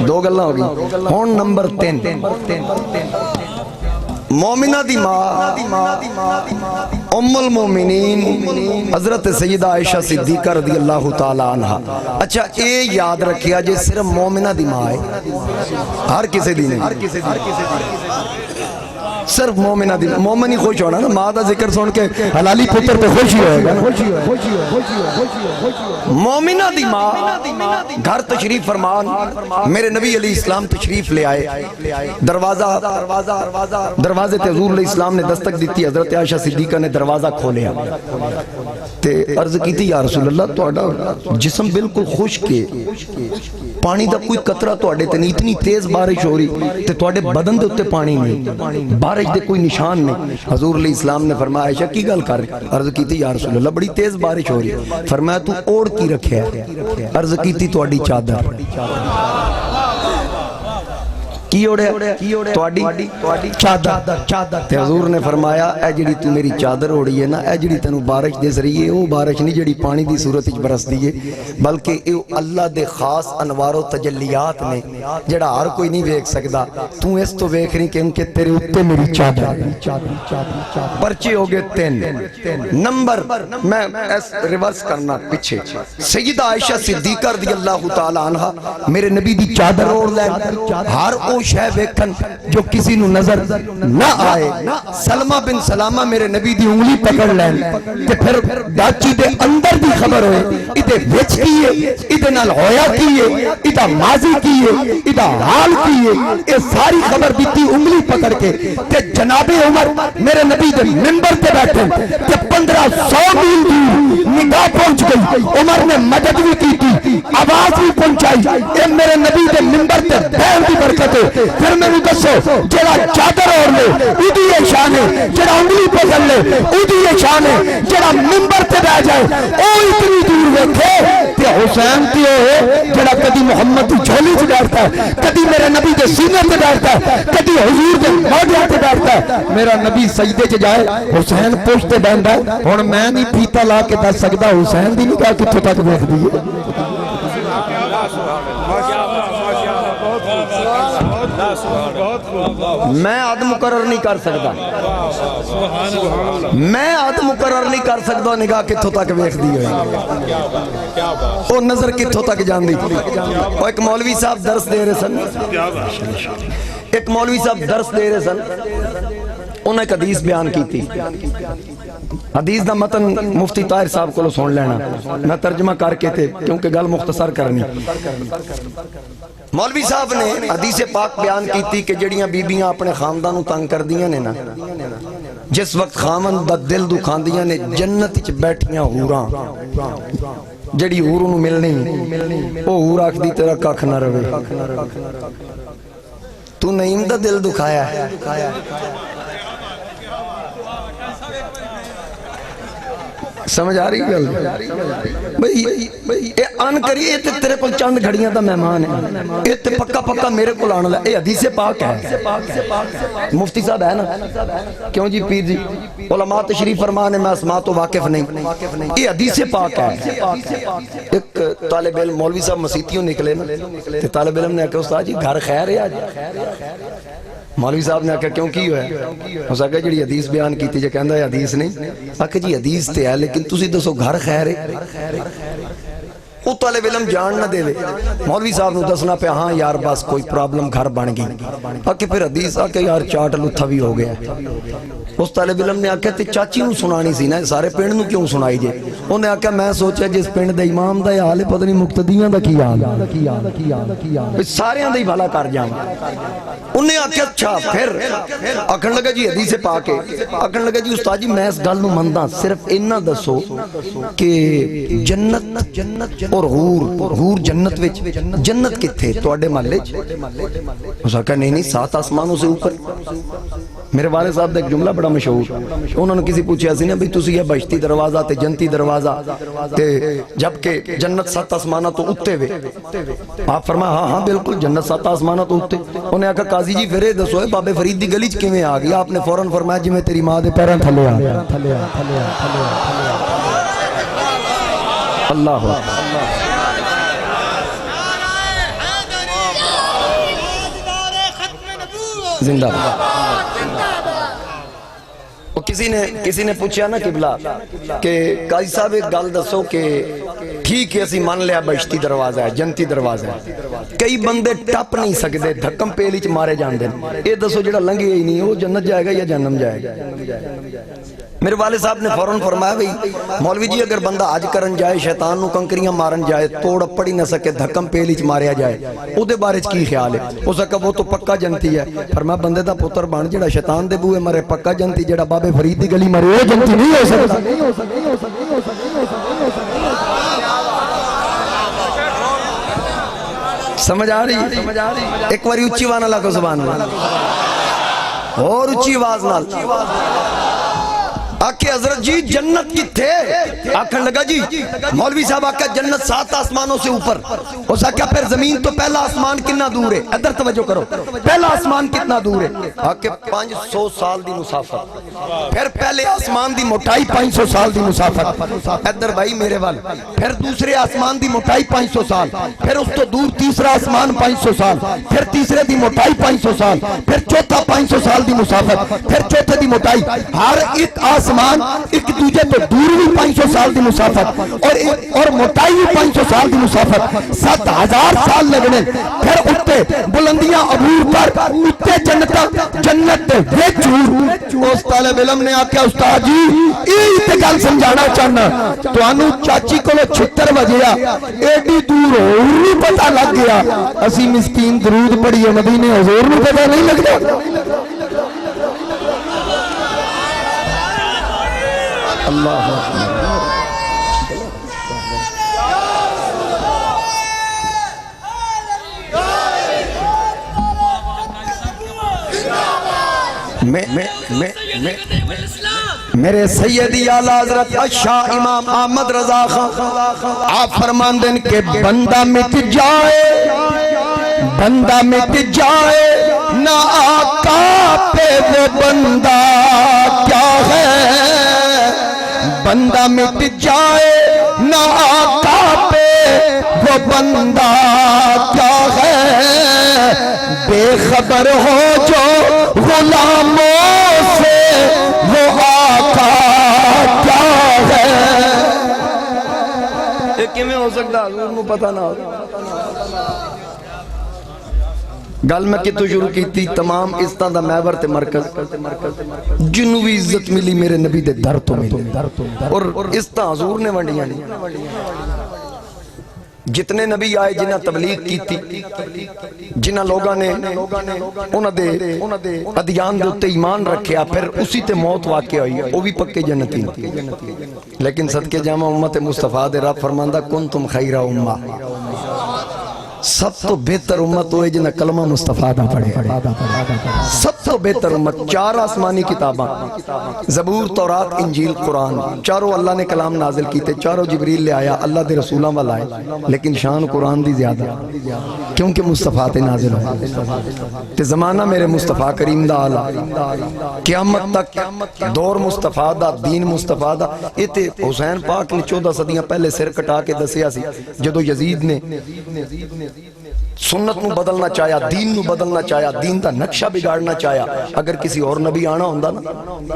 2 گلاں ہو گئی۔ ہون نمبر 3، مومنہ دی ماں ام المومنین حضرت سیدہ عائشہ صدیقہ رضی اللہ تعالی عنہ۔ اچھا اے یاد رکھیا جے صرف مومنہ دی ماں ہے، ہر کسی دی نہیں، صرف مومنہ دی مومن ہی خوش ہونا نا، ماں دا ذکر سن کے حلالی پتر تو خوش ہی ہوئے گا۔ مومنہ دی ماں گھر تشریف فرمان، میرے نبی علیہ السلام تشریف لے آئے، دروازے تے حضور علیہ السلام نے دستک دیتی، حضرت عائشہ صدیقہ نے دروازہ کھولیا تے عرض کی تھی یا رسول اللہ تہاڈا جسم بالکل خشک ہے، پانی دا کوئی قطرہ تہاڈے تے نہیں، اتنی تیز بارش ہو رہی تے تہاڈے بدن دے اوتے پانی نہیں، بارش دے کوئی نشان نہیں۔ حضور علیہ السلام نے فرمایا عائشہ کی گل کر رہی؟ عرض کی تھی یا رسول اللہ بڑی تیز بارش ہو رہی ہے۔ فرمایا تو اوڑھ کی رکھیا ہے؟ عرض کی تھی تہاڈی چادر۔ کی اوڑھیا؟ تہاڈی چادر۔ تے حضور نے فرمایا اے جڑی تو میری چادر اوڑھی ہے نا، اے جڑی تینوں بارش دس رہی ہے، وہ بارش نہیں جڑی پانی دی صورت وچ برسدی ہے، بلکہ اے اللہ دے خاص انوار و تجلیات نے جڑا ہر کوئی نہیں ویکھ سکدا، تو اس تو ویکھ رہی کہ تیرے اوتے میری چادر۔ پرچے ہو گئے 3۔ نمبر میں ریورس کرنا پیچھے، سیدہ عائشہ صدیقہ رضی اللہ تعالی عنہ میرے نبی دی چادر اوڑھ لین، ہر او شے ویکھن جو کسی نو نظر نہ آئے۔ سلمہ بن سلامہ میرے نبی دی انگلی پکڑ لین تے پھر ڈاچی دے اندر دی خبر ہوئے ادھے وچ کی ہے، ادھے نال ہویا کی ہے، ادھا ماضی کی ہے، ادھا حال کی ہے، یہ ساری خبر دیتی انگلی پکڑ کے تے جناب عمر میرے نبی دے منبر تے بیٹھے تے 1500 میل دور نگاہ پہنچ گئی، عمر نے مدد بھی کی تھی، آواز بھی پہنچائی، اے میرے نبی دے منبر تے بیٹھ دی برکت ہے۔ پھر میں نے دسو جڑا چادر اوڑھ لے اودی یہ شان ہے، جڑا انگلی پکڑ لے اودی یہ شان ہے، جڑا منبر تے بیٹھ جائے او اتنی دور ویکھے تے حسین تے ہو جڑا کدی محمد دی جھولی تے بیٹھتا ہے، کدی میرے نبی دے سینے تے بیٹھتا ہے، کدی حضور دے موڈے تے بیٹھتا ہے، میرا نبی سجدے چ جائے حسین پشت تے بہندا ہے۔ ہن میں نہیں پھیتا لا کے دس سکدا حسین دی نگاہ کتھوں تک ویکھدی ہے۔ میں عد مقرر نہیں کر سکتا، میں عد مقرر نہیں کر سکتا نگاہ کتھوں تک ویکھ دی ہوئی، وہ نظر کتھوں تک جاندی۔ وہ ایک مولوی صاحب درس دے رہے سن، ایک مولوی صاحب درس دے رہے سن، انہیں ایک حدیث بیان کی تھی، حدیث دا متن مفتی طاہر صاحب کو سن لینا، میں ترجمہ کر کے تھے کیونکہ گل مختصر کرنی۔ مولوی صاحب نے حدیث پاک بیان کی تھی کہ جڑیاں بیبیاں اپنے خاندانوں تنگ کر دیاں نے نا، جس وقت خامن دا دل دکھان دیاں نے جنت چ بیٹھیاں ہوراں، جڑی ہوروں نو ملنی او ہور آکھ دی تیرا ککھ نہ رہے، تو نعیم دا دل دکھایا ہے۔ سمجھ آ رہی گل؟ بھئی اے ان کری اے تے تیرے کو چند گھڑیاں دا مہمان ہے، اے تے پکا پکا میرے کو لانا لے، اے حدیث پاک ہے۔ مفتی صاحب ہے نا کیوں جی پیر جی علماء تشریف فرمان ہے، میں اسماء تو واقف نہیں، اے حدیث پاک ہے۔ ایک طالب علم مولوی صاحب مسیتیوں نکلے نا تے طالب علم نے کہا استاد جی گھر خیر ہے آج؟ مولوی صاحب نے کہا کیوں کی ہوئے؟ اس نے کہا جڑی حدیث بیان کی تھی جو کہندہ ہے حدیث نہیں، آکھا جی حدیث تے ہے لیکن تسی دسو گھر خیر ہے؟ وہ طالب علم جان نہ دے وے، مولوی صاحب نو دسنا پہ ہاں یار بس کوئی پرابلم گھر بن گئی، آکے پھر حدیث آکے یار چاٹ لتھا بھی ہو گیا۔ اس طالب علم نے آکے تے چاچی نو سنانی سی نا، سارے پینڈ نو کیوں سنائی جے؟ انہوں نے آکے میں سوچا جس پینڈ دے امام دا حال ہے پتہ نہیں مقتدیاں دا کی حال، سارے دے بھلا کر جاؤں۔ انہیں آکے اچھا پھر آکھن لگا جی حدیث پاک ہے، آکھن لگا جی استاد جی میں اس گل نو منداں، صرف انہاں دسو کہ جنت اور غور جنت وچ جنت کتھے تواڈے محلے چ اس نے کہا نہیں 7 آسمانوں سے اوپر میرے والد صاحب دا ایک جملہ بڑا مشہور انہوں نے کسی پوچھا سی نا بھئی تسی یہ بہشتی دروازہ تے جنتی دروازہ تے جبکہ جنت 7 آسمانہ تو اتے وے آپ فرمایا ہاں بالکل جنت 7 آسمانہ تو اتے انہوں نے کہا قاضی جی پھر دسو بابے فرید دی گلی چ کیویں آ گیا آپ نے فوراً فرمایا جی میں تیری ماں دے پیراں تھلے آ گیا اللہ زندہ کسی نے پوچھا نا قبلہ کہ قاضی صاحب ایک گل دسو کہ ٹھیک ہے اسی مان لیا بہشتی دروازہ ہے جنتی دروازہ ہے کئی بندے ٹپ نہیں سکتے دھکم پیلی چ مارے جان دیں اے دسو جڑا لنگے ہی نہیں وہ جنت جائے گا یا جہنم جائے گا میرے والد صاحب نے فوراً فرمایا بھئی مولوی جی اگر بندہ حج کرن جائے شیطان نو کنکریاں مارن جائے توڑ پڑی نہ سکے دھکم پیلی چ ماریا جائے او دے بارے چ کی خیال ہے اس نے کہا وہ تو پکا جنتی ہے فرمایا بندے دا پتر بن جڑا شیطان دے بوئے مرے پکا جنتی جڑا بابے فرید دی گلی مرے وہ جنتی نہیں ہو سکتا سمجھ آ رہی ایک باری اچھی وانا لگو زبان میں اور اچھی آواز نال آکے حضرت جی جنت کی تھے آکھن لگا جی مولوی صاحب آکھا جنت 7 آسمانوں سے اوپر اس آکھا پھر زمین تو پہلا آسمان کتنا دور ہے ادھر توجہ کرو پہلا آسمان کتنا دور ہے آکھے 500 سال دی مسافت پھر پہلے آسمان دی موٹائی 500 سال دی مسافت ادھر بھائی میرے وال پھر دوسرے آسمان دی موٹائی 500 سال پھر اس تو دور تیسرا آسمان 500 سال پھر تیسرے دی موٹائی 500 سال پھر چوتھا 500 سال دی مسافت پھر چوتھے دی موٹائی ہر ایک آسمان ایک دوجہ تو دور بھی 500 سال دی مسافت اور موٹائی بھی 500 سال دی مسافت 7000 سال لگنے پھر اٹھتے بلندیاں عبور پر اٹھتے جنت ویچور اس طالب علم نے آکھا استاد جی ایک گل سمجھانا چاہنا تو انو چاچی کو 76 بجیا ایڈی دور اور پتہ لگ گیا اسی مسکین درود پڑھیے مدینے حضور نو پتہ نہیں لگتا اللہ میرے سیدی اعلیٰ حضرت شاہ امام احمد رضا خان آپ فرمان دیں کہ بندہ مٹ جائے نہ آقا پہ وہ بندہ کیا ہے بندہ مٹ جائے نہ آقا پہ وہ بندہ کیا ہے بے خبر ہو جو غلاموں سے وہ آقا کیا ہے یہ کیوں ہو سکتا حضور کو پتہ نہ ہو گل میں کتو شروع کی تھی تمام عزتاں دا محور تے مرکز جنوں بھی عزت ملی میرے نبی دے در تو ملی اور عزتاں حضور نے ونڈیاں جتنے نبی آئے جنہ تبلیغ کی تھی جنہ لوگاں نے انہ دے ادیان دے اتے ایمان رکھیا پھر اسی تے موت واقع ہوئی وہ بھی پکے جنتی لیکن صدقے جامع امت مصطفیٰ دے رب فرماندہ کنتم خیر امہ سب تو بہتر امت ہوئے جنہ کلمہ مصطفیٰ دا پڑھے سب تو بہتر امت 4 آسمانی کتاباں زبور تورات انجیل قرآن چاروں اللہ نے کلام نازل کیتے چاروں جبریل لے آیا اللہ دے رسولاں والا آئے لیکن شان قرآن دی زیادہ کیونکہ مصطفیٰ تے نازل ہوئے تے زمانہ میرے مصطفیٰ کریم دا آلہ قیامت تک دور مصطفیٰ دا دین مصطفیٰ دا اتے حسین پاک نے 14 صدیاں پہلے سر کٹا کے دسیا سی جدو یزید نے سنت نو بدلنا چاہیا دین نو بدلنا چاہیا دین دا نقشہ بگاڑنا چاہیا اگر کسی اور نبی آنا ہوندہ نا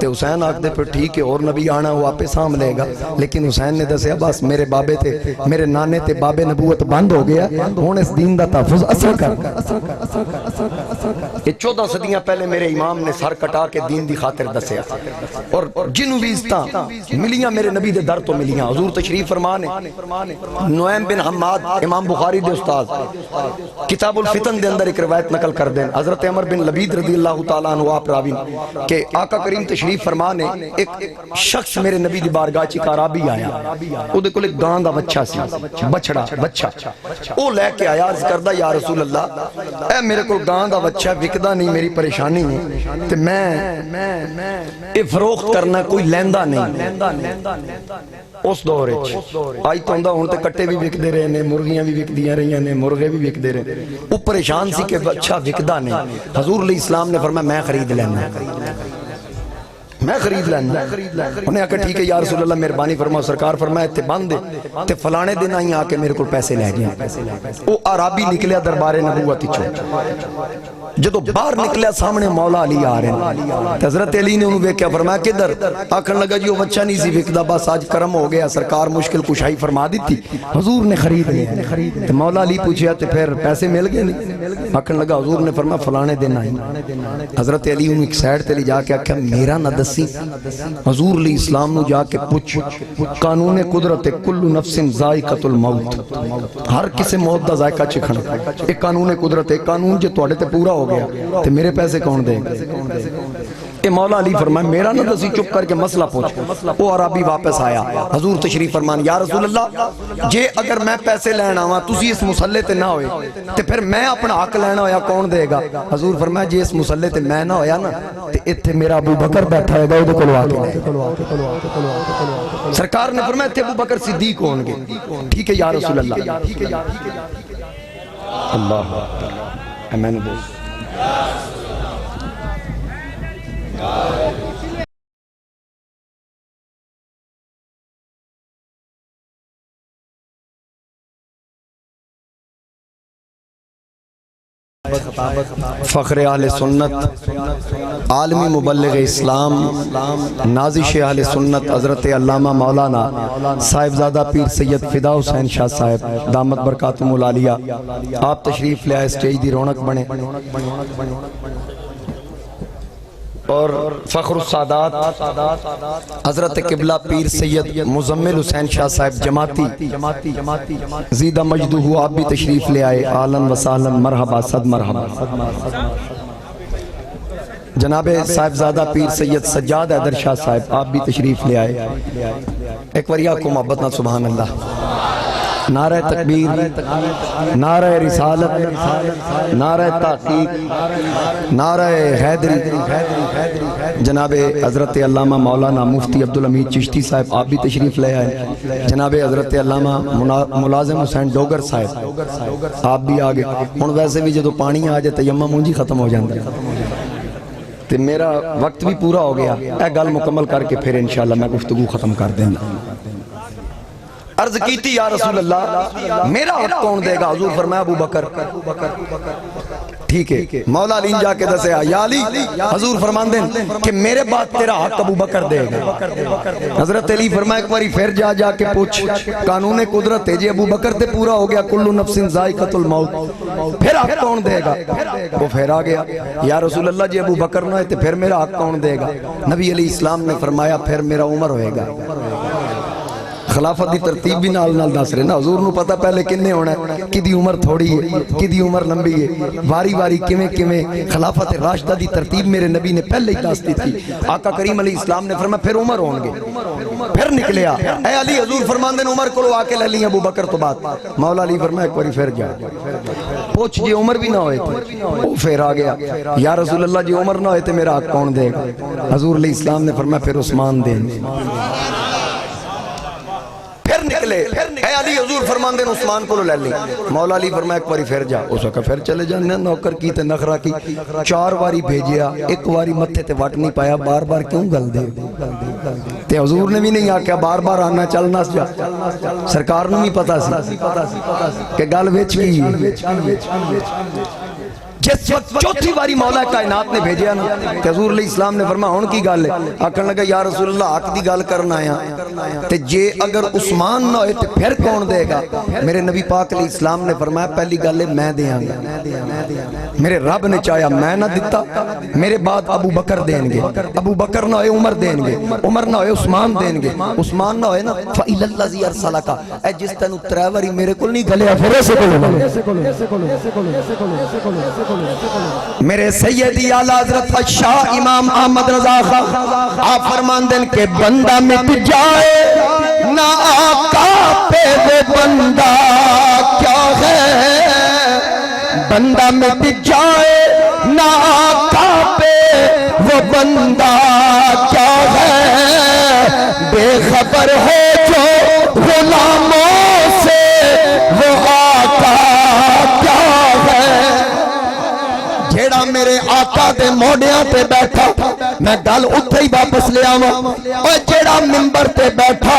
تے حسین آکھ دے پھر ٹھیک ہے اور نبی آنا وہ آپے سام لے گا لیکن حسین نے دسیا بس میرے بابے تے میرے نانے تے بابے نبوت بند ہو گیا ہون اس دین دا تحفظ اثر کر یہ 14 صدیاں پہلے میرے امام نے سر کٹا کے دین دی خاطر دسیا اور جنو بھی استاں ملیاں میرے نبی دے در تو ملیاں حضور تشریف فرمانے نعیم بن حماد امام بخاری دے استاد کتاب الفتن دے اندر ایک روایت نقل کر دیں، حضرت عمر بن لبید رضی اللہ تعالیٰ عنہ آپ راوی کہ آقا کریم تشریف فرما نے ایک شخص میرے نبی دی بارگاہ چ عربی آیا، او دے کول ایک گاں دا بچہ سی، بچہ او لے کے آیا، عرض کردا یا رسول اللہ اے میرے کول گاں دا بچہ وکدا نہیں، میری پریشانی ہے تے میں اے فروخت کرنا کوئی لیندا نہیں۔ اس دور آئی تو ہوں ہوں تے کٹے بھی وکدے رہے نے، مرغیاں بھی وکدیاں رہی نے، مرغے بھی وکدے رہے، وہ پریشان سی کہ بچہ وکدا نہیں۔ حضور علیہ السلام نے فرمایا میں خرید لینا، میں خرید لینا۔ انہیں آکے ٹھیک ہے یا رسول اللہ مہربانی فرماؤ، سرکار فرمایا تے بند دے تے فلانے دن آئی آکے میرے کو پیسے لے گئے۔ وہ عربی نکلیا دربار نبوت چھو، جدو باہر نکلیا سامنے مولا علی آ رہے ہیں، حضرت علی نے انہوں کیا فرمایا کدھر؟ آکھن لگا جی وہ بچہ نہیں سی وکدا، بس آج کرم ہو گیا، سرکار مشکل کشائی فرما دیتی، حضور نے خرید لیا۔ تو مولا علی پوچھیا تے پھر پیسے مل گئے نہیں؟ آکھن لگا حضور نے فرمایا فلانے دن آئی۔ حضرت علی انہوں ایک سائڈ تے لے جا کے آکھا میرا نہ دسی، حضور علیہ السلام نو جا کے پوچھ، قانون قدرت کل نفس ذائقۃ الموت، ہر کسی موت دا ذائقہ چکھنا، ایک قانون قدرت ہے، قانون جو توڑے تے پورا ہو گیا تے میرے پیسے کون دے گا؟ اے مولا علی فرمائے میرا نہ دسی، چپ کر کے مسئلہ پوچھ۔ وہ عربی واپس آیا، حضور تشریف فرمان یا رسول اللہ جے اگر میں پیسے لینا ہوا تسی اس مسلح تے نہ ہوئے تے پھر میں اپنا حق لینا ہویا کون دے گا؟ حضور فرمایا جے اس مسلح تے میں نہ ہویا نا تے اتھے میرا ابو بکر بیٹھا ہے گا، ادھے کلو آکے سرکار نے فرمایا تے ابو بکر صدیق ہون گے۔ ٹھیک ہے یا رسول اللہ، اللہ امین دے فخر اہل سنت، عالمی مبلغ اسلام، نازش اہل سنت حضرت علامہ مولانا صاحبزادہ پیر سید فدا حسین شاہ صاحب دامت برکاتہم العالیہ، آپ تشریف لے آئے، سٹیج دی رونق بنے۔ اور فخر السادات حضرت قبلہ پیر سید مزمل حسین شاہ صاحب جماعتی زیدہ مجدہ، آپ بھی تشریف لے آئے، آلن و سالن، مرحبا صد مرحبا۔ جناب صاحبزادہ پیر سید سجاد حیدر شاہ صاحب، آپ بھی تشریف لے آئے۔ ایک وریہ کو محبت نہ سبحان اللہ، نعرہ تکبیر، نعرہ رسالت، نعرہ تحقیق، نعرہ حیدری۔ جناب حضرت علامہ مولانا مفتی عبدالحمید چشتی صاحب، آپ بھی تشریف لے آئے۔ جناب حضرت علامہ ملازم حسین ڈوگر صاحب، آپ بھی آگے۔ ہن ویسے بھی جدو پانی آ جائے تیمم مونجی ختم ہو جاندہ تے میرا وقت بھی پورا ہو گیا، اے گل مکمل کر کے پھر انشاءاللہ میں گفتگو ختم کر دینا۔ عرض کیتی یا رسول اللہ میرا حق کون دے گا؟ حضور فرمایا ابو بکر۔ ٹھیک ہے، مولا علی جا کے دسے یا علی، حضور فرمان دیں کہ میرے بعد تیرا حق ابو بکر دے گا۔ حضرت علی فرمایا ایک باری پھر جا کے پوچھ، قانون قدرت ہے جی ابو بکر تے پورا ہو گیا، کل نفس ذائقۃ الموت، پھر حق کون دے گا؟ وہ پھر آ گیا یا رسول اللہ جی ابو بکر نہ ہے تے پھر میرا حق کون دے گا؟ نبی علیہ السلام نے فرمایا پھر میرا عمر ہوئے گا۔ خلافت دی ترتیب بھی نال دس رہے نا، حضور نو پتا پہلے کنے ہونا ہے، کدی عمر تھوڑی ہے کدی عمر لمبی ہے، واری واری کیویں خلافت راشدہ دی ترتیب میرے نبی نے پہلے ہی دس دی تھی۔ آقا کریم علیہ السلام نے فرمایا پھر عمر ہوں گے، پھر نکلیا اے علی حضور فرماندے عمر کو آ کے لے لی ابو بکر تو بعد۔ مولا علی فرمایا ایک باری پھر جا پوچھ جی عمر بھی نہ ہوئے تھے، وہ پھر آ گیا یا رسول اللہ جی عمر نہ ہوئے تھے میرا حق کون دے گا؟ حضور علیہ السلام نے فرمایا پھر عثمان دیں گے۔ پھر نکلے اے علی حضور فرماندے عثمان کو لے لی۔ مولا علی فرمایا ایک باری پھر جا، اس وقت پھر چلے جانے، نوکر کی تے نخرہ کی، 4 واری بھیجیا، ایک واری متھے تے وٹ نہیں پایا، بار بار کیوں گل دے تے حضور نے بھی نہیں آکھیا بار بار آنا چلنا جا، سرکار نے بھی پتا سی کہ گل وچ کی جس وقت چوتھی باری مولا کائنات نے بھیجیا نا تے حضور علیہ السلام نے فرمایا ہن کی گل ہے؟ آکھن لگا یا رسول اللہ حق دی گل کرنا آیا تے جے اگر عثمان نہ ہوئے تے پھر کون دے گا؟ میرے نبی پاک علیہ السلام نے فرمایا پہلی گل ہے میں دیاں گا، میرے رب نے چاہیا میں نہ دیتا، میرے بعد ابو بکر دیں گے، ابو بکر نہ ہوئے عمر دیں گے، عمر نہ ہوئے عثمان دیں گے، عثمان نہ ہوئے نا فَإِلَى الَّذِي أَرْسَلَكَ اے جس تینو تریوری میرے کل نہیں گلیا پھر ایسے میرے سیدی اعلیٰ حضرت شاہ امام احمد رضا خان آپ فرمان دیں کہ بندہ مٹ جائے نہ آقا پہ وہ بندہ کیا ہے، بندہ مٹ جائے نہ آقا پہ وہ بندہ کیا ہے، بے خبر ہے جو غلاموں سے وہ آقا کیا ہے۔ جیڑا میرے آقا دے موڑیاں تے بیٹھا میں گل اتھے ہی واپس لے آواں، اور جیڑا منبر تے بیٹھا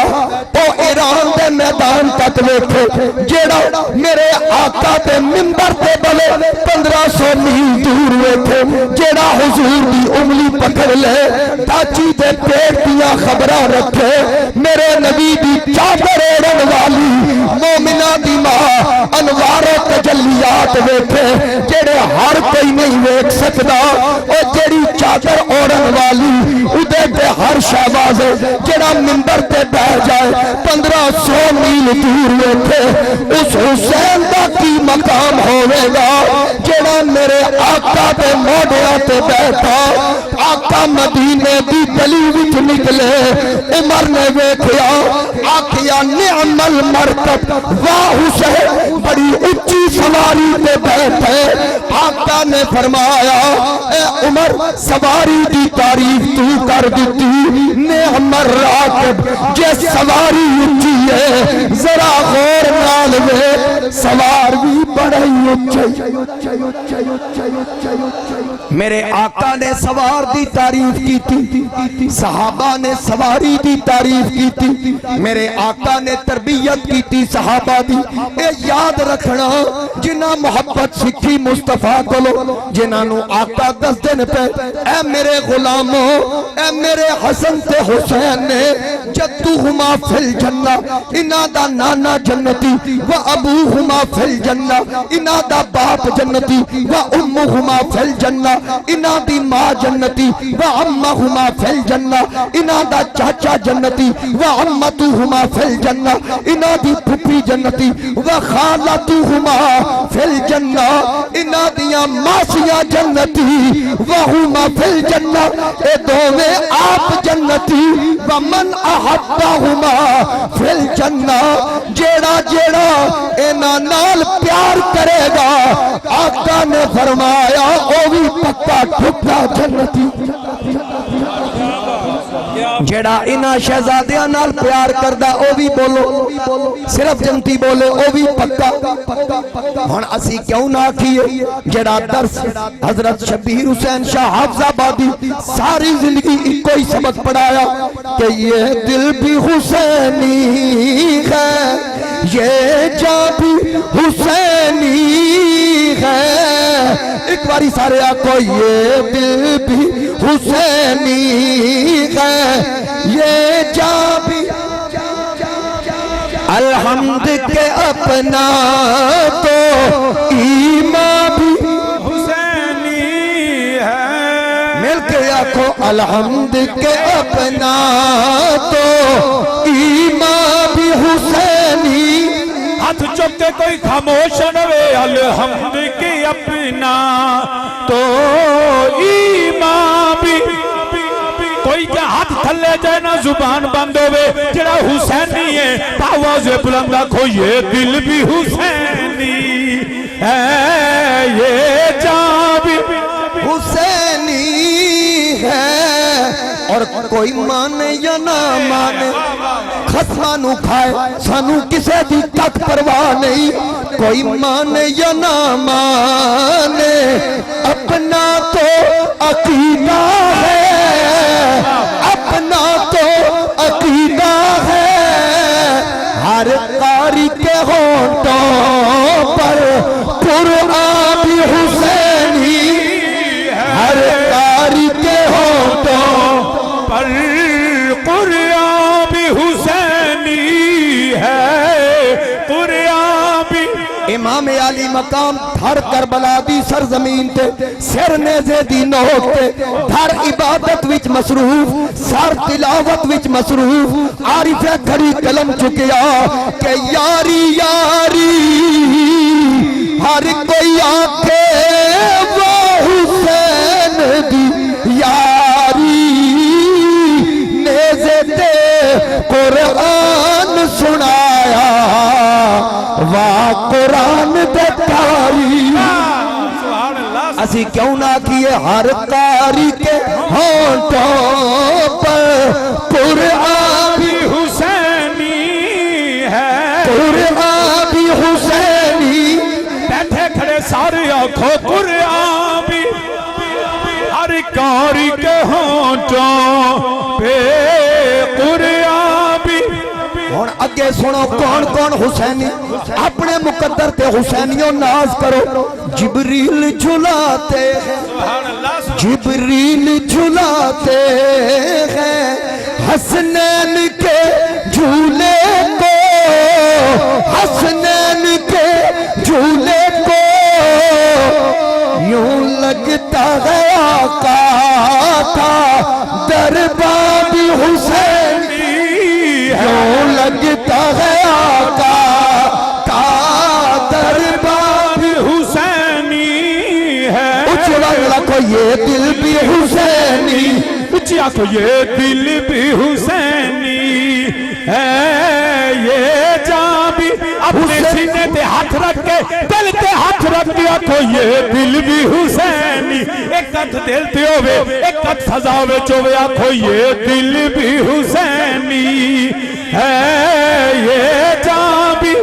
تو ایران دے میدان تک ویکھے، جیڑا میرے آقا دے منبر تے بلے 1500 میل دور ویکھے، جیڑا حضور دی انگلی پکڑ لے چاچی دے پیٹ دیا خبراں رکھے، میرے نبی دی چادر اوڑھن والی مومنہ دی ماں انوار و تجلیات ویکھے، جیڑے ہر کوئی نہیں ویکھ سکدا، اور جیڑی چادر اوڑھن والی ادھے تے ہر شہباز جڑا منبر تے بیٹھ جائے 1500 میل دور ویکھے، اس حسین دا کی مقام ہوئے گا جڑا میرے آقا دے موڑیاں تے بیٹھا۔ آقا مدینے دی گلی وچ نکلے، عمر نے ویکھیا آکھیا نعم المرکب واہ حسین، بڑی اچھی سواری تے بیٹھے۔ آقا نے فرمایا اے عمر سواری دی تعریف تو کر دیتی، نعم الراکب جے سواری اچھی ہے ذرا غور نال وے سوار بھی بڑی اچھی۔ میرے آقا نے سوار دی تعریف کی تھی، صحابہ نے سواری دی تعریف کی تھی، میرے آقا نے تربیت کی تھی صحابہ دی۔ اے یاد رکھنا جنہ محبت سکھی مصطفیٰ کولو، جنہ نو آقا 10 دن پہ اے میرے غلاموں، اے میرے حسن تے حسین نے جدوہما فی الجنہ، انہاں دا نانا جنتی و ابوہما فی الجنہ، انہاں دا باپ جنتی و امہما فی الجنہ، انہاں دی ماں جنتی و امہما فی الجنہ، انہاں دا چاچا جنتی و امتہما فی الجنہ، انہاں دی پھپھی جنتی و خالتہما فی الجنہ، انہاں دیاں ماسیاں جنتی وہما فی الجنہ، اے دوویں آپ جنتی ومن احبہما فی الجنہ۔ جیڑا جیڑا انہاں نال پیار کرے گا آقا نے فرمایا او بھی پکا ٹھکا جنتی۔ جیڑا انہاں شہزادیاں نال پیار کردہ او بھی بولو صرف جنتی بولے او بھی پکا۔ ہن اسی کیوں نہ کیے جیڑا درس حضرت شبیر حسین شاہ حافظ آبادی ساری زندگی ایک کوئی سبق پڑھایا کہ یہ دل بھی حسینی ہے، یہ جان بھی حسینی ہے، ایک باری سارے آکو یہ دل بھی حسینی ہے، یہ جان بھی الحمد کے اپنا تو ایمان بھی حسینی ہے، مل کے آکو الحمد کے اپنا تو ایمان بھی حسینی۔ ہاتھ چکتے کوئی خاموش نوے الحمد کے اپنا تو ایمان بھی، کوئی کیا ہاتھ تھلے جائے نہ زبان بند ہوئے، جڑا حسینی ہے آواز بلند رکھو یہ دل بھی حسینی ہے، یہ جان بھی حسینی ہے، اور کوئی مانے یا نہ مانے خسمہ نو کھائے سانو کسے دی تک پرواہ نہیں، کوئی مانے یا نہ مانے اپنا تو عقیدہ ہے، اپنا تو عقیدہ ہے، ہر قاری کے ہونٹوں پر قرآن بھی حسینی امام علی مقام دھر کربلا دی سرزمین تے سر نیزے دی نوک تے دھر عبادت وچ مصروف سر تلاوت وچ مصروف عارف کھڑی قلم چکیا کہ یاری یاری ہر کوئی آنکھے وہ حسین دی یاری نیزے تے قرآن سنایا واہ قرآن دے تاری اسی کیوں نہ کیے ہر قاری کے ہونٹوں پر قرآن بھی حسینی ہے قرآن بھی حسینی بیٹھے کھڑے سارے آنکھوں قرآن بھی ہر قاری کے ہونٹوں پہ قرآن بھی اور اگے سنو کون کون حسینی اپنے مقدر تے حسینیوں ناز کرو جبریل جھلاتے ہیں جبریل جھلاتے ہیں حسنین کے جھولے کو حسنین کے جھولے کو یوں لگتا ہے آقا کا دربار بھی حسینی یوں لگتا ہے آقا کا دربار بھی حسینی ہے اچھلا رکھو یہ دل بھی حسینی اچھی آنکھوں یہ دل بھی حسینی ہے یہ جان بھی اپنے سینے تے ہاتھ رکھ کے دل تے ہاتھ رکھ کے آنکھوں یہ دل بھی حسینی ایک ہاتھ دل تے ہوئے ایک ہاتھ سزاوے چوے آنکھوں یہ دل بھی حسینی ہے یہ جان بھی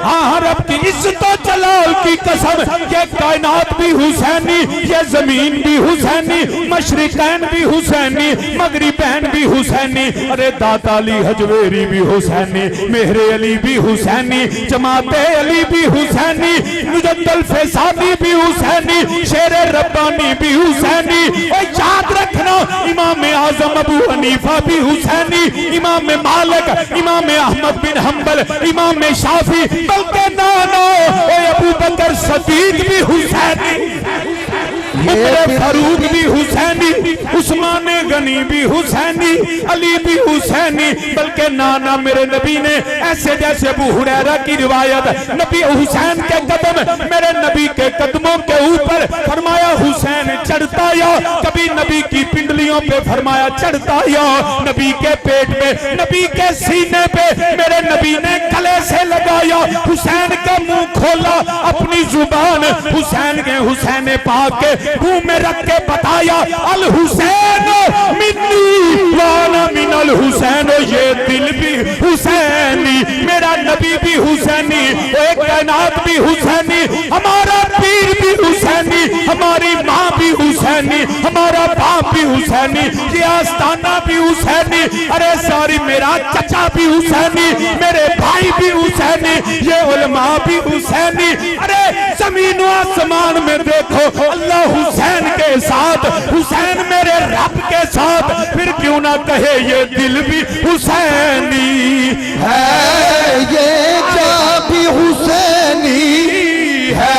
ہاں رب کی عزت و جلال کی قسم یہ کائنات بھی حسینی یہ زمین بھی حسینی مشرقین بھی حسینی مغربین بھی حسینی ارے داتا علی حجویری بھی حسینی مہر علی بھی حسینی جماعت علی بھی حسینی مجدل فیصادی بھی حسینی شیر ربانی بھی حسینی اور یاد رکھنا امام اعظم ابو حنیفہ بھی حسینی امام مالک امام احمد بن حنبل امام شافعی بلکہ نانو اے ابو بکر صدیق بھی حسینی عمر فاروق بھی حسینی عثمان غنی بھی حسینی علی بھی حسینی بلکہ نانا میرے نبی نے ایسے جیسے ابو ہریرہ کی روایت نبی حسین کے قدم میرے نبی کے قدموں کے اوپر فرمایا حسین چڑھتا یا کبھی نبی کی پنڈلیوں پہ فرمایا چڑھتا یا نبی کے پیٹ میں نبی کے سینے پہ میرے نبی نے گلے سے لگایا حسین کا منہ کھولا اپنی زبان حسین کے حسین پاک کے منہ میں رکھ کے بتایا الحسین منی وانا من الحسین یہ دل بھی حسینی میرا نبی بھی حسینی ایک کائنات بھی حسینی ہمارا پیر بھی حسینی ہماری ماں بھی حسینی ہمارا باپ بھی حسینی یہ آستانہ بھی حسینی ارے ساری میرا چچا بھی حسینی میرے بھائی بھی حسینی یہ علماء بھی حسینی ارے زمین و آسمان میں دیکھو اللہ حسین کے ساتھ حسین میرے رب کے ساتھ پھر کیوں نہ کہے یہ دل بھی حسینی ہے یہ جاں بھی حسینی ہے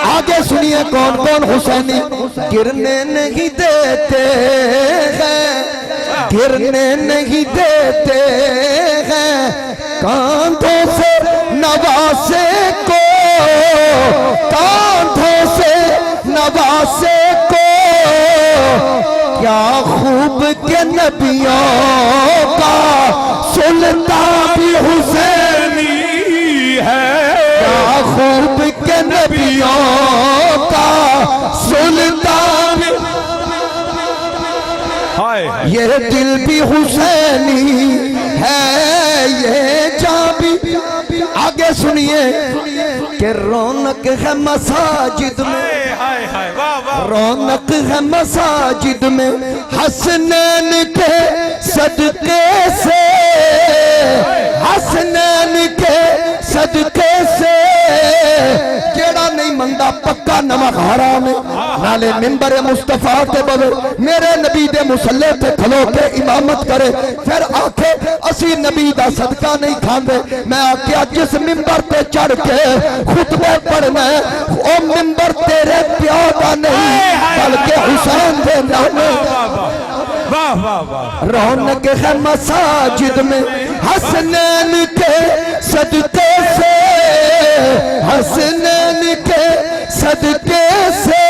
آگے سنیے کون کون حسینی گرنے نہیں دیتے ہیں گرنے نہیں دیتے ہیں کاندھوں سے نواسے کو کاندھوں سے نواسے کو کیا خوب کے نبیوں کا سلطان بھی حسینی ہے کیا خوب کے نبیوں کا سلطان یہ دل بھی حسینی ہے یہ جاں بھی آگے سنیے کہ رونق ہے مساجد میں رونق ہے مساجد میں حسنین کے صدقے سے حسنین کے صدقے سے جیڑا نہیں منگا پکا نمک حرام ہے نالے منبر مصطفیٰ تے بولے میرے نبی دے مصلی تے کھلو کے امامت کرے پھر آکھے اسی نبی دا صدقہ نہیں کھاندے میں آکھیا جس منبر تے چڑھ کے خطبے پڑھنا ہے او منبر تیرے پیو دا نہیں بلکہ حسین دے نانے رونق ہے مساجد میں حسنین کے صدقے سے حسنین کے صدقے سے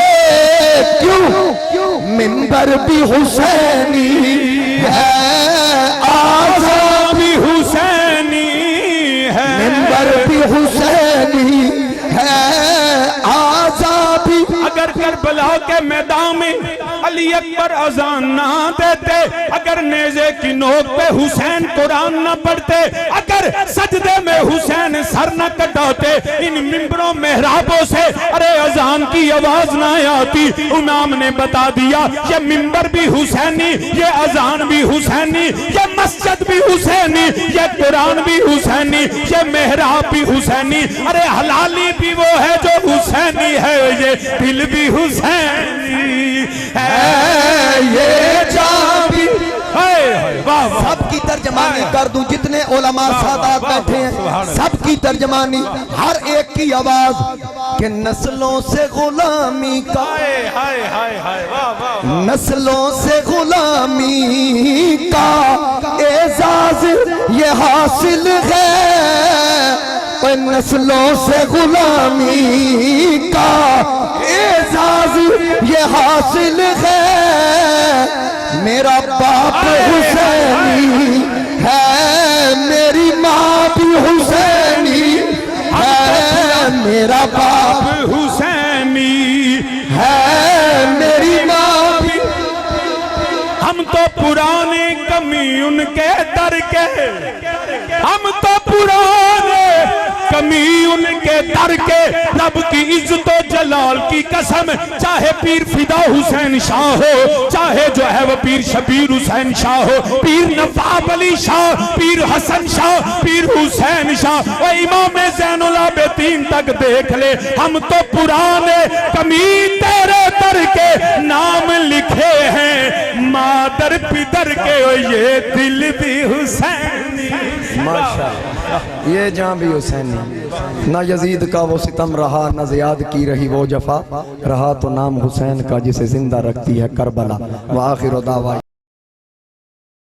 کیوں منبر بھی حسینی ہے آزا بھی حسینی ہے منبر بھی حسینی ہے آزا بھی اگر کربلا کے میدان میں علی اکبر اذان نہ دیتے اگر نیزے کی نوک پہ حسین قرآن نہ پڑھتے اگر سجدے میں حسین سر نہ کٹاتے ان ممبروں محرابوں سے ارے اذان کی آواز نہ آتی امام نے بتا دیا یہ ممبر بھی حسینی یہ اذان بھی حسینی یہ مسجد بھی حسینی یہ قرآن بھی حسینی یہ محراب بھی حسینی ارے حلالی بھی وہ ہے جو حسینی ہے یہ دل بھی حسینی ہے یہ جان بھی سب کی ترجمانی کر دوں جتنے علماء سادات بیٹھے ہیں سب کی ترجمانی ہر ایک کی آواز کہ نسلوں سے غلامی کا نسلوں سے غلامی کا اعزاز یہ حاصل ہے نسلوں سے غلامی کا اعزاز یہ حاصل ہے میرا باپ حسینی ہے میری ماں بھی حسینی ہے میرا باپ حسینی ہے میری ماں بھی ہم تو پرانے کمی ان کے در کے ہم تو پرانے کمی ان کے در کے رب کی عزت و جلال کی قسم چاہے پیر فدا حسین شاہ ہو چاہے جو ہے وہ پیر شبیر حسین شاہ ہو پیر نواب علی شاہ پیر حسن شاہ پیر حسین شاہ و امام زین العابدین تک دیکھ لے ہم تو پرانے کمی تیرے در کے نام لکھے ہیں مادر پدر کے یہ دل بھی حسینی ماشاءاللہ یہ جہاں بھی حسینی نہ یزید کا وہ ستم رہا نہ زیاد کی رہی وہ جفا رہا تو نام حسین کا جسے زندہ رکھتی ہے کربلا وآخر دعوی